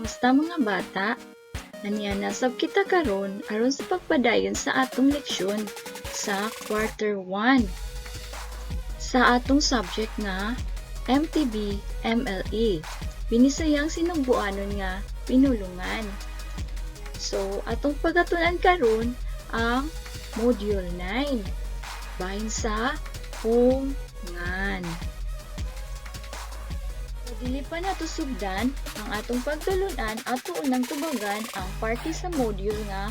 Musta mga bata? Aniya nasab kita karon aron sa pagpadayon sa atong leksyon sa quarter 1 sa atong subject nga MTB MLE. Binisayang sinugbuanon nga pinulungan. So, atong pagatunan karon ang module 9 bahin sa pungan. Dili pa nato sugdan ang atong pagtulunan ato unang tubagan ang parte sa module nga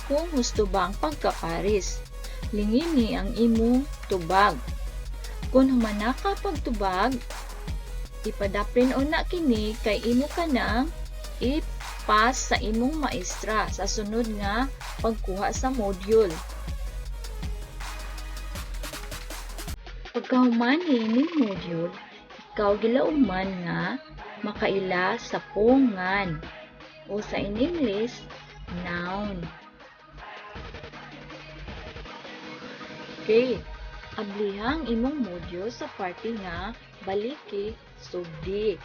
kung husto ba ang pagkaparis. Lingini ang imong tubag. Kung humana ka pagtubag, ipadaprin una kini kay imo kanang ipas sa imong maestra sa sunod nga pagkuha sa module. Pagkahuman ining module, ikaw gilauman nga makaila sa pungan o sa in English, noun. Okay, ablihang imong module sa parte nga baliki sugdi.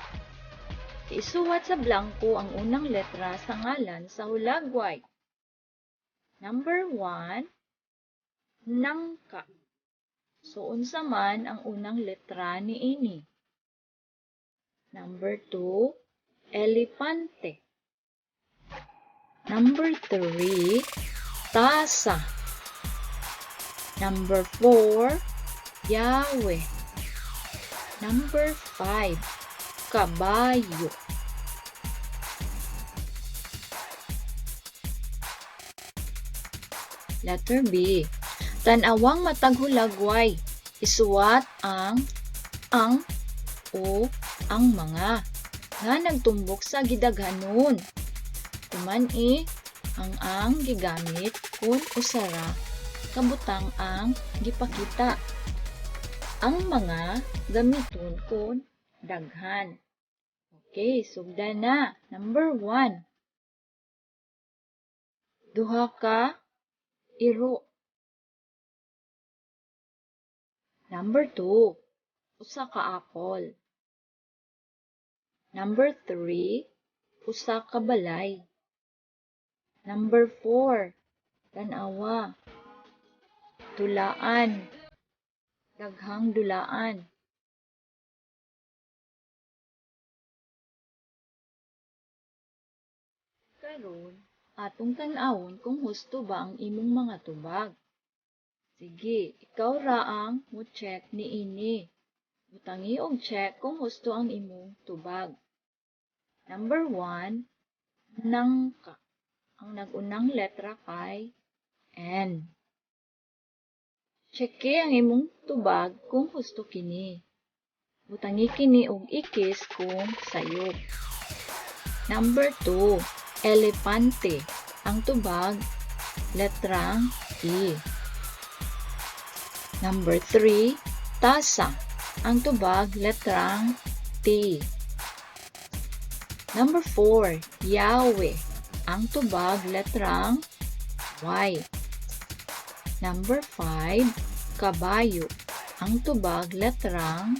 Isuwat sa blanco ang unang letra sa ngalan sa hulagway. Number 1, nangka. So, unsa man ang unang letra ni ini? Number 2, elepante. Number 3, tasa. Number 4, Yahweh. Number 5, kabayo. Letter B. Tan-awang matag hulagway. Isuwat ang o ang mga nga nagtumbok sa gidaghanon. Kumani ang gigamit kun usara kabutang ang gipakita. Ang mga gamiton kun daghan. Okay, sugdan na. Number 1. Duha ka iro. Number 2. Usa ka apple. Number 3. Usa ka balay. Number 4. Tan-awa. Dulaan. Daghang dulaan. Karon, atong tan-awon kung husto ba ang imong mga tubag. Sige, ikaw raang mo check ni ini. Butangi og check kung husto ang imong tubag. Number 1, nangka. Ang nagunang letra kay N. Cheque ang imong tubag kung husto kini. Butangi kini og ikis kung sayop. Number 2, elepante. Ang tubag, letrang E. Number 3, tasa. Ang tubag, letrang T. Number 4, Yahweh. Ang tubag, letrang Y. Number 5, kabayo. Ang tubag, letrang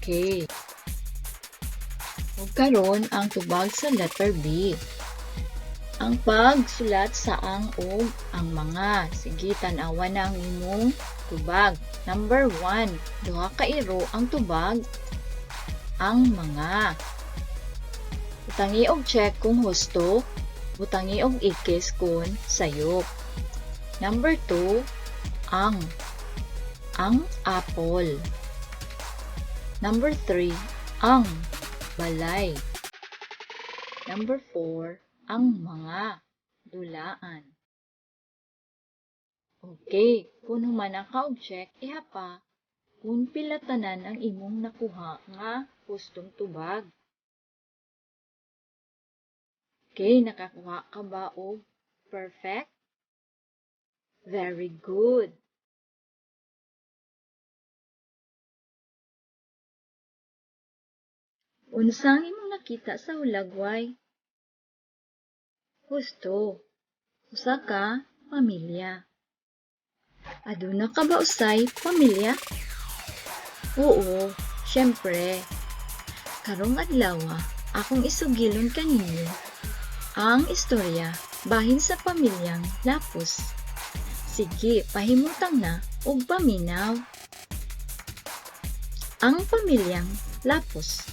K. Ug karon ang tubag sa letter B. Ang pagsulat sa ang ug ang mga. Sige, tan-awa na ang imong tubag. Number 1, duha ka iro ang tubag, ang mga. Butangi og check kung husto, butangi og ikis kung sayop. Number 2, ang apple. Number 3, ang balay. Number 4, ang mga dulaan. Okay, kung humana ka og check, ihapa kung pila tanan ang imong nakuha nga hustong tubag. Okay, nakakuha ka ba og perfect? Very good. Unsang imong nakita sa hulagway? Husto. Usa ka pamilya. Aduna ka ba usay pamilya? Oo, syempre. Karong adlaw akong isugilon kaninyo ang istorya bahin sa pamilyang Lapus. Sige, pahimutang na og paminaw. Ang pamilyang Lapus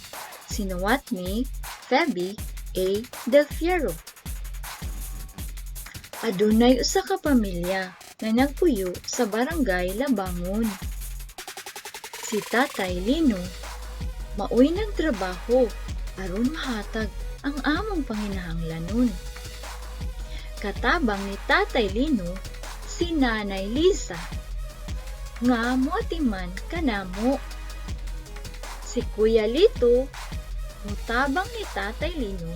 sinuwat ni Feby A. Del Fierro. Adunay usa ka pamilya na nagpuyo sa barangay Labangon. Si Tatay Lino maoy nagtrabaho aron mahatag ang among panginahanglanon. Katabang ni Tatay Lino si Nanay Lisa nga moatiman kanamo. Si Kuya Lito mutabang ni Tatay Lino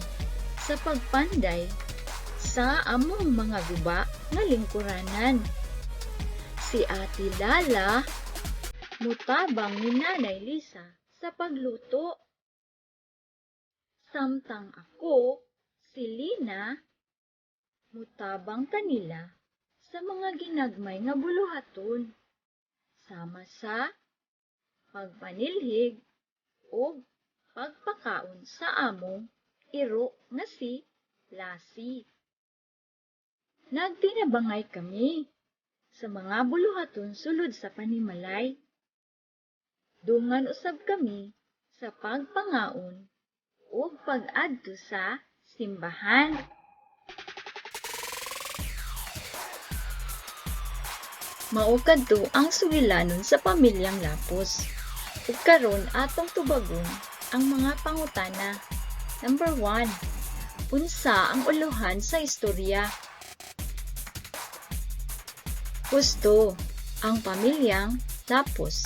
sa pagpanday sa among mga guba nga lingkuranan. Si Ate Lala mutabang ni Nanay Lisa sa pagluto. Samtang ako, si Lina, mutabang kanila sa mga ginagmay nga buluhaton, sama sa pagpanilhig o pagpakaon sa among iro nga si Lassie. Nagtinabangay kami sa mga buluhaton sulod sa panimalay. Dungan usab kami sa pagpangaon o pag-adto sa simbahan. Mao kadto ang sugilanon sa pamilyang Lapus. Ug karon atong tubagon ang mga pangutana. Number 1. Unsa ang uluhan sa istorya? Husto, ang pamilyang Lapus.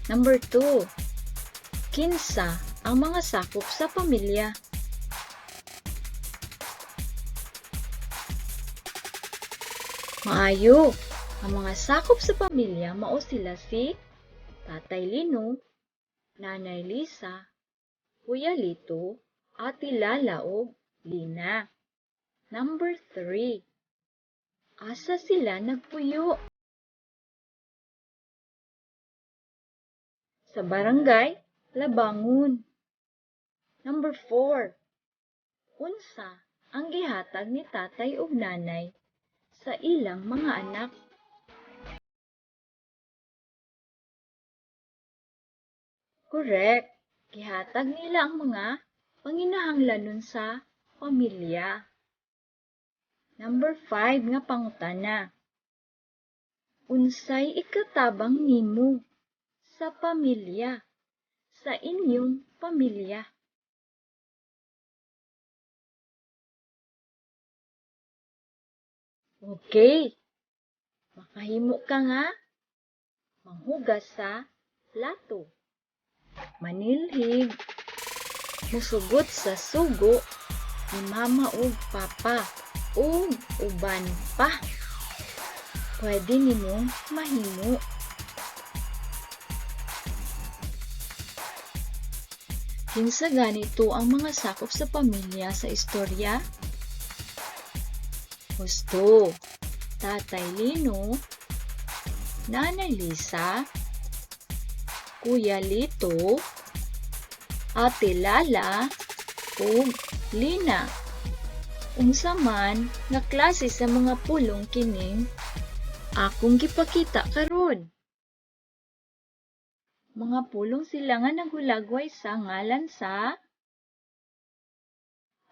Number 2. Kinsa ang mga sakop sa pamilya? Maayo, ang mga sakop sa pamilya mao sila si Tatay Lino, Nanay Lisa, Kuya Lito, Ate Lala ug Lina. Number 3. Asa sila nagpuyo? Sa barangay Labangon. Number 4. Unsa ang gihatag ni tatay ug nanay sa ilang mga anak? Correct. Gihatag nila ang mga panginahanglanon sa pamilya. Number 5 nga pangutana. Unsay ikatabang nimo sa pamilya, sa inyong pamilya? Okay, makahimo ka nga manghugas sa plato. Manilhig, musugot sa sugo ni mama ug papa ug uban pa. Pwede nimong mahimo. Kinsa ganito ang mga sakop sa pamilya sa istorya? Husto, Tatay Lino, Nanay Lisa, Kuya Lito, Ate Lala, ug Lina. Unsa man nga klase sa mga pulong kining akong gipakita karon? Mga pulong sila nga naghulagway sa ngalan sa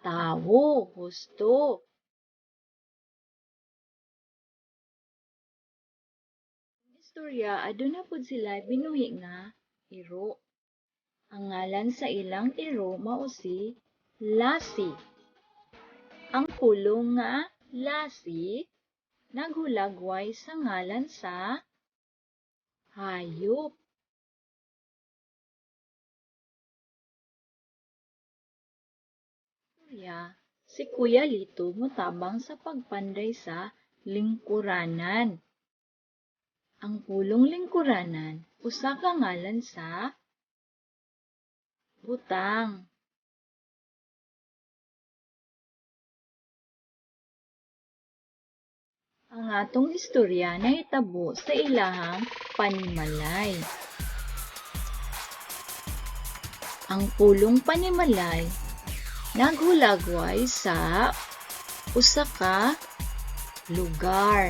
tawo. Husto. Istorya aduna pud sila binuhi nga iro. Ang ngalan sa ilang iro mao si Lassie. Ang pulong nga Lassie naghulagway sa ngalan sa hayop. Si Kuya Lito motabang sa pagpanday sa lingkuranan. Ang pulong lingkuranan usa ka ngalan sa butang. Ang atong istorya nahitabo sa ilahang panimalay. Ang pulong panimalay naghulagway sa usa ka lugar.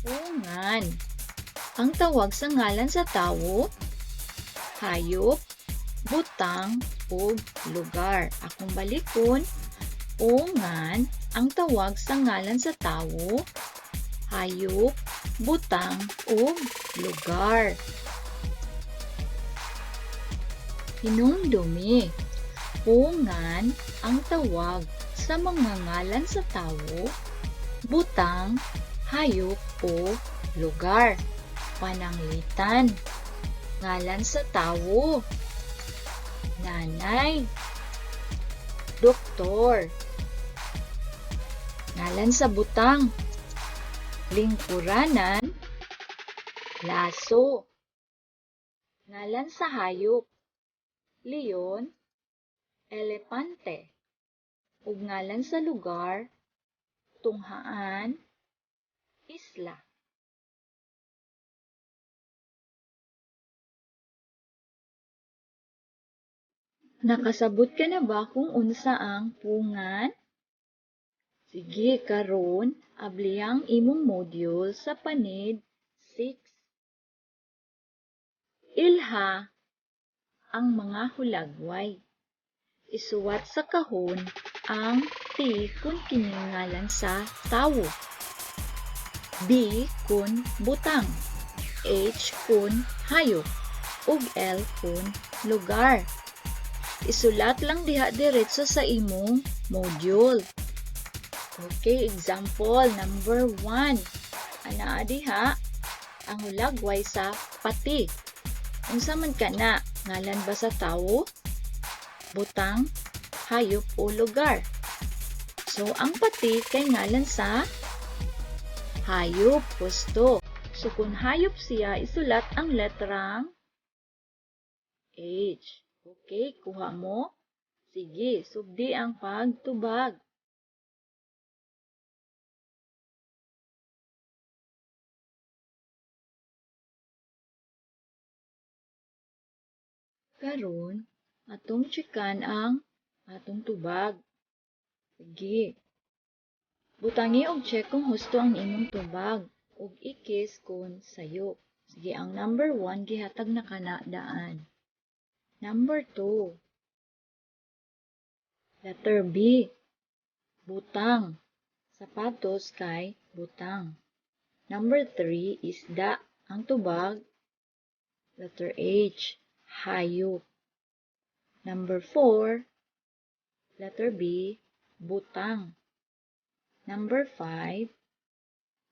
Ungan, ang tawag sa ngalan sa tawo, hayop, butang, ug lugar. Akong balikon, ungan, ang tawag sa ngalan sa tawo, hayop, butang, ug lugar. Hinumdumi, ungan, ang tawag sa mga ngalan sa tawo, butang, hayop o lugar. Pananglitan, ngalan sa tawo, nanay, doktor. Ngalan sa butang, lingkuranan, laso. Ngalan sa hayop, leon, elepante. Ug ngalan sa lugar, tunghaan, isla. Nakasabot ka na ba kung unsa ang pungan? Sige, karon abliang imong module sa panid 6. Ilha ang mga hulagway. Isuwat sa kahon ang T kung kiningalan sa tawo, B kun butang, H kun hayop, ug L kun lugar. Isulat lang diha diretso sa imong module. Okay, example number 1. Anaa diha ang hulagway sa pati. Unsa man kana? Ngalan ba sa tawo, butang, hayop o lugar? So, ang pati kay ngalan sa hayop. Husto. So, kung hayop siya, isulat ang letrang H. Okay, kuha mo? Sige, sugdi ang pagtubag. Karon, atong tsekan ang atong tubag. Sige. Butangi og check kung husto ang imong tubag ug ikis kung sayo. Sige, ang number 1 gihatag na kana daan. Number 2. Letter B. Butang. Sapatos kay butang. Number 3 isda. Ang tubag. Letter H. Hayop. Number 4. Letter B. Butang. Number 5,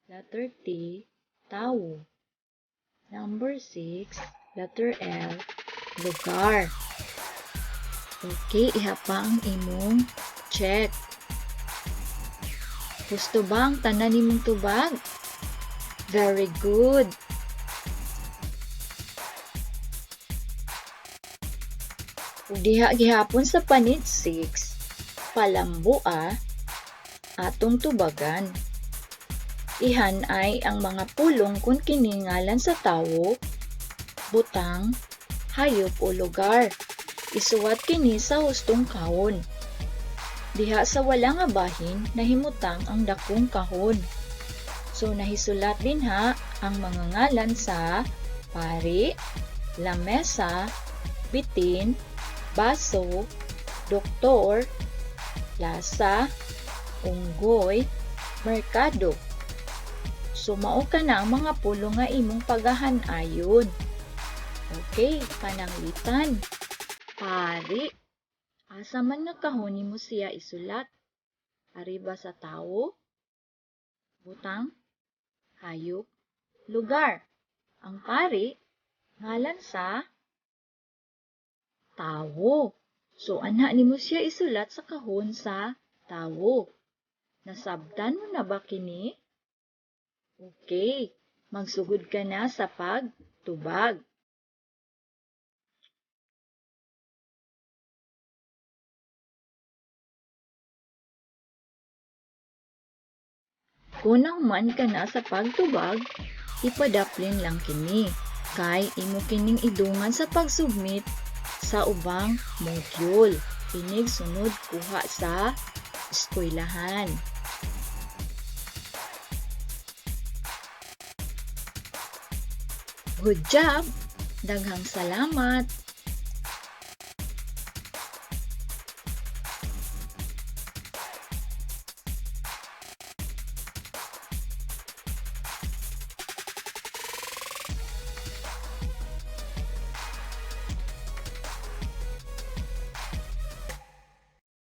letter T, tao. Number 6, letter L, lugar. Okay, ihapa ang imong check. Gusto ba ang tanan nimong tubag? Very good. Diha gihapon sa panid 6, palambua, atong tubagan. Ihan ay ang mga pulong kung kiningalan sa tawo, butang, hayop o lugar. Isuwat kini sa hustong kahon. Diha sa wala nga bahin, nahimutang ang dakong kahon. So, nahisulat din ha ang mga ngalan sa pari, lamesa, bitin, baso, doktor, plaza, unggoy, merkado. So, mao ka na ang mga pulong nga imong pagahan-ayon. Okay, pananglitan. Pari. Asa man nga kahon nimo siya isulat? Ariba sa tawo, butang, hayop, lugar. Ang pari, ngalan sa tawo. So, anha nimo siya isulat sa kahon sa tawo. Nasabtan mo na ba kini? Okay, magsugod ka na sa pagtubag. Kung man ka na sa pagtubag, ipadaplin lang kini. Kay imo kining idungan sa pagsubmit sa ubang module. Inig sunod kuha sa eskwelahan. Good job! Daghang salamat!